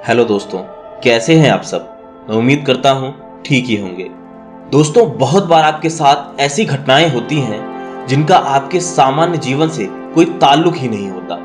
Hello दोस्तों, कैसे हैं आप सब। मैं उम्मीद करता हूं ठीक ही होंगे। दोस्तों, बहुत बार आपके साथ ऐसी घटनाएं होती हैं जिनका आपके सामान्य जीवन से कोई ताल्लुक ही नहीं होता।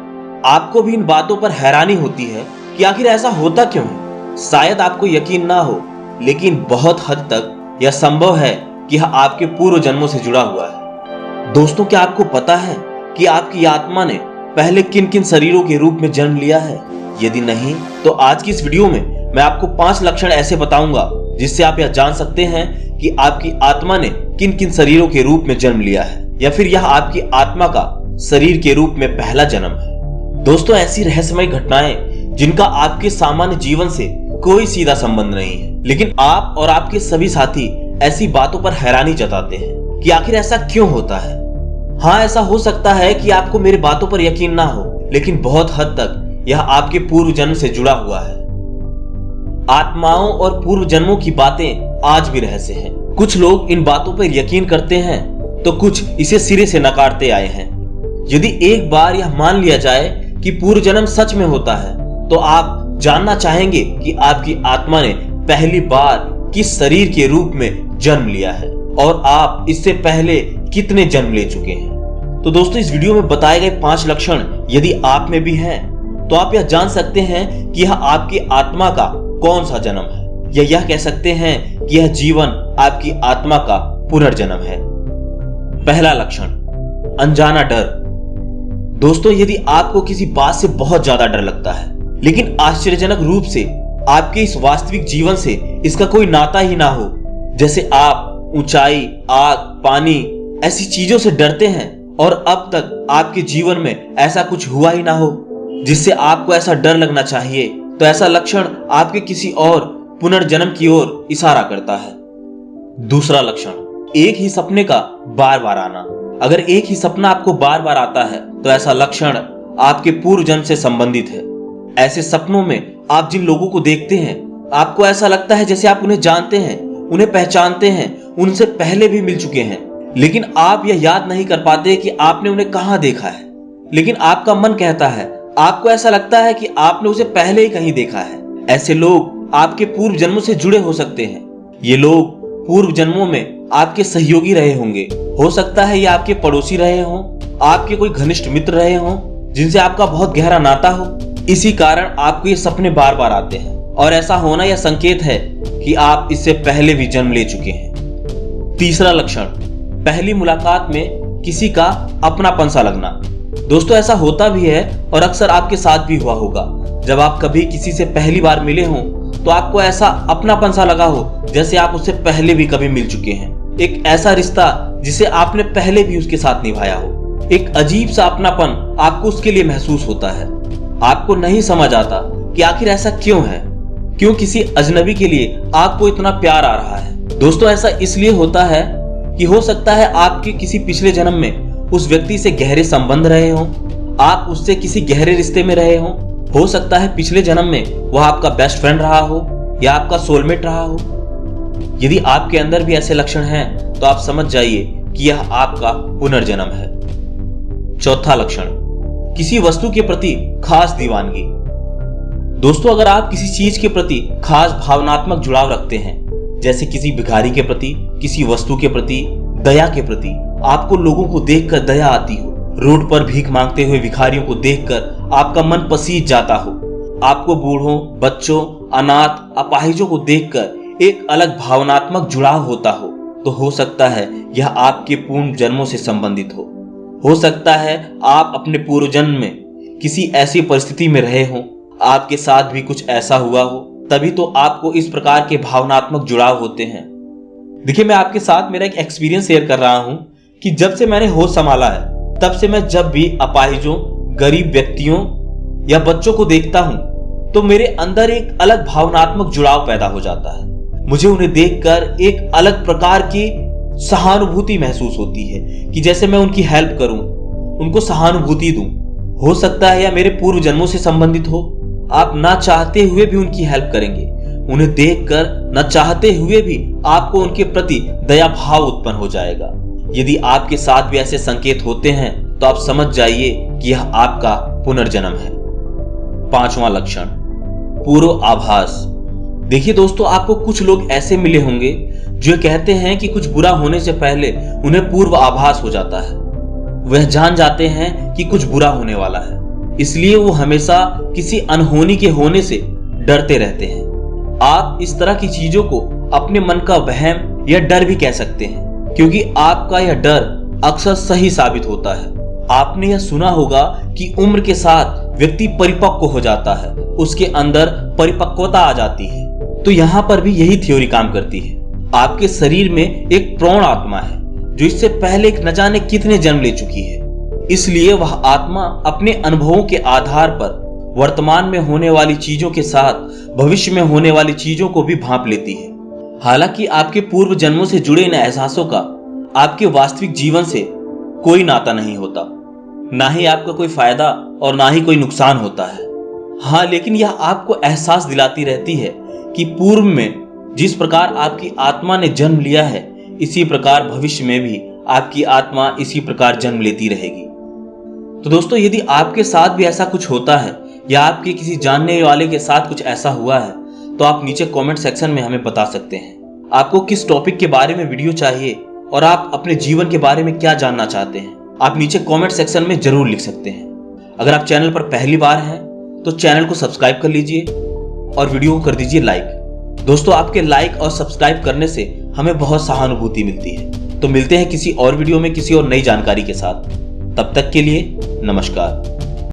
आपको भी इन बातों पर हैरानी होती है कि आखिर ऐसा होता क्यों है। शायद आपको यकीन ना हो, लेकिन बहुत हद तक यह संभव है कि यह आपके पूर्व जन्मों से जुड़ा हुआ है। दोस्तों, क्या आपको पता है कि आपकी आत्मा ने पहले किन किन शरीरों के रूप में जन्म लिया है? यदि नहीं, तो आज की इस वीडियो में मैं आपको 5 लक्षण ऐसे बताऊंगा जिससे आप यह जान सकते हैं कि आपकी आत्मा ने किन किन शरीरों के रूप में जन्म लिया है, या फिर यह आपकी आत्मा का शरीर के रूप में पहला जन्म है। दोस्तों, ऐसी रहस्यमय घटनाएं जिनका आपके सामान्य जीवन से कोई सीधा संबंध नहीं है, लेकिन आप और आपके सभी साथी ऐसी बातों पर हैरानी जताते हैं कि आखिर ऐसा क्यों होता है। हाँ, ऐसा हो सकता है कि आपको मेरी बातों पर यकीन ना हो, लेकिन बहुत हद तक यह आपके पूर्व जन्म से जुड़ा हुआ है। आत्माओं और पूर्व जन्मों की बातें आज भी रहस्य हैं। कुछ लोग इन बातों पर यकीन करते हैं तो कुछ इसे सिरे से नकारते आए हैं। यदि एक बार यह मान लिया जाए कि पूर्व जन्म सच में होता है, तो आप जानना चाहेंगे कि आपकी आत्मा ने पहली बार किस शरीर के रूप में जन्म लिया है और आप इससे पहले कितने जन्म ले चुके हैं। तो दोस्तों, इस वीडियो में बताए गए 5 लक्षण यदि आप में भी हैं, तो आप यह जान सकते हैं कि यह आपकी आत्मा का कौन सा जन्म है, या यह कह सकते हैं कि यह जीवन आपकी आत्मा का पुनर्जन्म है। पहला लक्षण, अनजाना डर। दोस्तों, यदि आपको किसी बात से बहुत ज्यादा डर लगता है, लेकिन आश्चर्यजनक रूप से आपके इस वास्तविक जीवन से इसका कोई नाता ही ना हो, जैसे आप ऊंचाई, आग, पानी ऐसी चीजों से डरते हैं और अब तक आपके जीवन में ऐसा कुछ हुआ ही ना हो जिससे आपको ऐसा डर लगना चाहिए, तो ऐसा लक्षण आपके किसी और पुनर्जन्म की ओर इशारा करता है। दूसरा लक्षण, एक ही सपने का बार बार आना। अगर एक ही सपना आपको बार बार आता है, तो ऐसा लक्षण आपके पूर्व जन्म से संबंधित है। ऐसे सपनों में आप जिन लोगों को देखते हैं, आपको ऐसा लगता है जैसे आप उन्हें जानते हैं, उन्हें पहचानते हैं, उनसे पहले भी मिल चुके हैं, लेकिन आप यह याद नहीं कर पाते कि आपने उन्हें कहां देखा है। लेकिन आपका मन कहता है, आपको ऐसा लगता है कि आपने उसे पहले ही कहीं देखा है। ऐसे लोग आपके पूर्व जन्मों से जुड़े हो सकते हैं। ये लोग पूर्व जन्मों में आपके सहयोगी रहे होंगे। हो सकता है ये आपके पड़ोसी रहे हों, आपके कोई घनिष्ठ मित्र रहे हों जिनसे आपका बहुत गहरा नाता हो। इसी कारण आपको ये सपने बार बार आते हैं, और ऐसा होना यह संकेत है कि आप इससे पहले भी जन्म ले चुके हैं। तीसरा लक्षण, पहली मुलाकात में किसी का अपनापन सा लगना। दोस्तों, ऐसा होता भी है और अक्सर आपके साथ भी हुआ होगा। जब आप कभी किसी से पहली बार मिले हों, तो आपको ऐसा अपनापन सा लगा हो जैसे आप उससे पहले भी कभी मिल चुके हैं। एक ऐसा रिश्ता जिसे आपने पहले भी उसके साथ निभाया हो। एक अजीब सा अपनापन आपको उसके लिए महसूस होता है। आपको नहीं समझ आता कि आखिर ऐसा क्यों है, क्यों किसी अजनबी के लिए आपको इतना प्यार आ रहा है। दोस्तों, ऐसा इसलिए होता है कि हो सकता है आपके किसी पिछले जन्म में उस व्यक्ति से गहरे संबंध रहे हों, आप उससे किसी गहरे रिश्ते में रहे हों। हो सकता है पिछले जन्म में वह आपका बेस्ट फ्रेंड रहा हो या आपका सोलमेट रहा हो। यदि आपके अंदर भी ऐसे लक्षण हैं, तो आप समझ जाइए कि यह आपका पुनर्जन्म है। चौथा लक्षण, किसी वस्तु के प्रति खास दीवानगी। दोस्तों, अगर आप किसी चीज के प्रति खास भावनात्मक जुड़ाव रखते हैं, जैसे किसी भिखारी के प्रति, किसी वस्तु के प्रति, दया के प्रति, आपको लोगों को देखकर दया आती हो, रोड पर भीख मांगते हुए भिखारियों को देखकर आपका मन पसीज जाता हो, आपको बूढ़ों, बच्चों, अनाथ, अपाहिजों को देखकर एक अलग भावनात्मक जुड़ाव होता तो हो सकता है यह आपके पूर्व जन्मों से संबंधित हो। हो सकता है आप अपने पूर्व जन्म में किसी ऐसी परिस्थिति में रहे हों, आपके साथ भी कुछ ऐसा हुआ हो, तभी तो आपको इस प्रकार के भावनात्मक जुड़ाव होते हैं। देखिए, मैं आपके साथ मेरा एक एक्सपीरियंस शेयर कर रहा हूं कि जब से मैंने होश संभाला है, तब से मैं जब भी अपाहिजों, गरीब व्यक्तियों या बच्चों को देखता हूं, तो मेरे अंदर एक अलग भावनात्मक जुड़ाव पैदा हो जाता है। मुझे उन्हें देखकर एक अलग प्रकार की सहानुभूति महसूस होती है कि जैसे मैं उनकी हेल्प करूं, उनको सहानुभूति दूं। हो सकता है यह मेरे पूर्व जन्मों से संबंधित हो। आप ना चाहते हुए भी उनकी हेल्प करेंगे। उन्हें देखकर न चाहते हुए भी आपको उनके प्रति दया भाव उत्पन्न हो जाएगा। यदि आपके साथ भी ऐसे संकेत होते हैं, तो आप समझ जाइए कि यह आपका पुनर्जन्म है। 5वां लक्षण, पूर्व आभास। देखिए दोस्तों, आपको कुछ लोग ऐसे मिले होंगे जो कहते हैं कि कुछ बुरा होने से पहले उन्हें पूर्व आभास हो जाता है। वह जान जाते हैं कि कुछ बुरा होने वाला है, इसलिए वो हमेशा किसी अनहोनी के होने से डरते रहते हैं। आप इस तरह की चीजों को अपने मन का वहम या डर भी कह सकते हैं, क्योंकि आपका यह डर अक्सर सही साबित होता है। आपने यह सुना होगा कि उम्र के साथ व्यक्ति परिपक्व हो जाता है, उसके अंदर परिपक्वता आ जाती है। तो यहाँ पर भी यही थ्योरी काम करती है। आपके शरीर में एक प्रौढ़ आत्मा है जो इससे पहले न जाने कितने जन्म ले चुकी है, इसलिए वह आत्मा अपने अनुभवों के आधार पर वर्तमान में होने वाली चीजों के साथ भविष्य में होने वाली चीजों को भी भांप लेती है। हालांकि आपके पूर्व जन्मों से जुड़े इन एहसासों का आपके वास्तविक जीवन से कोई नाता नहीं होता, ना ही आपका कोई फायदा और ना ही कोई नुकसान होता है। हाँ, लेकिन यह आपको एहसास दिलाती रहती है कि पूर्व में जिस प्रकार आपकी आत्मा ने जन्म लिया है, इसी प्रकार भविष्य में भी आपकी आत्मा इसी प्रकार जन्म लेती रहेगी। तो दोस्तों, यदि आपके साथ भी ऐसा कुछ होता है या आपके किसी जानने वाले के साथ कुछ ऐसा हुआ है, तो आप नीचे कमेंट सेक्शन में हमें बता सकते हैं। आपको किस टॉपिक के बारे में वीडियो चाहिए और आप अपने जीवन के बारे में क्या जानना चाहते हैं, आप नीचे कमेंट सेक्शन में जरूर लिख सकते हैं। अगर आप चैनल पर पहली बार हैं तो चैनल को सब्सक्राइब कर लीजिए और वीडियो को कर दीजिए लाइक। दोस्तों, आपके लाइक और सब्सक्राइब करने से हमें बहुत सहानुभूति मिलती है। तो मिलते हैं किसी और वीडियो में किसी और नई जानकारी के साथ। तब तक के लिए नमस्कार।